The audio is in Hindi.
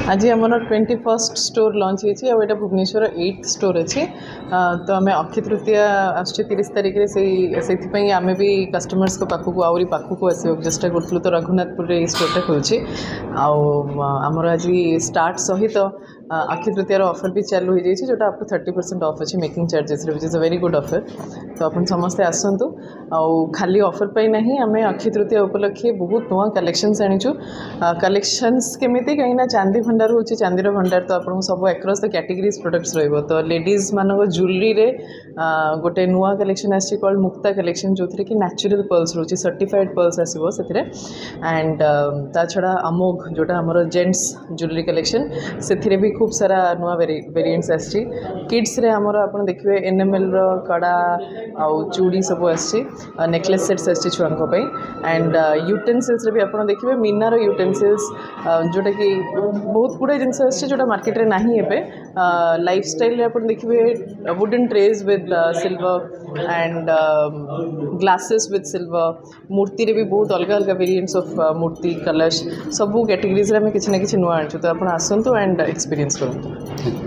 आज आम 21st स्टोर लॉन्च होती है और भुवनेश्वर 8th स्टोर अच्छी तो आम अक्षय तृतीया आस 30 तारिख से आम भी कस्टमर्स को पाखक आहरी पाखक आसवाक चेष्टा करूँ तो रघुनाथपुर स्टोरटा खोलुची आमर आज स्टार्ट सहित अक्षय तृतीयार ऑफर भी चालू हो जाए जोटा आपको 30% ऑफ अच्छी making charges which is a very good offer. तो आप समस्ते आसतु खाली ऑफर पर ना आम अक्षय तृतीया उपलक्षे बहुत नुआ कलेक्शंस आनीचु कलेक्शंस केमी कहीं चांदी भंडार हूँ चांदीर भंडार तो आपको सब अक्रॉस द कैटेगरीज प्रोडक्ट्स रहिबो। तो लेडीज मानक ज्वेलरी रे गोटे नुआ कलेक्शन आसी कॉल्ड मुक्ता कलेक्शन जो थी कि नेचुरल पर्ल्स रोचे सर्टिफाइड पर्ल्स आसो से एंड ता छड़ा अमोघ जोटा आमर जेंट्स ज्वेलरी कलेक्शन से भी खूब सारा नुआ वेरिएंट्स आसी किड्स रे आमर आप देखिए एनएमएल रो कड़ा आउ चूड़ी सब आसी नेकलेस सेट्स आसी छुआंको पे एंड यूटेंसिल्स रे भी आप देखिए मीनार यूटेंसिल्स जोटा कि बहुत गुड़ा जिनस आसी जोटा मार्केट रे नाही एबे लाइफस्टाइल आप देखिए wooden trays with silver and glasses with silver मूर्ति रे भी बहुत अलग अलग वेरिएंट्स ऑफ मूर्ति कलश सबू कैटेगरीज रे किसी ना किसी नुआ आनी तो आप आसतु एंड एक्सपीरियंस करूँ।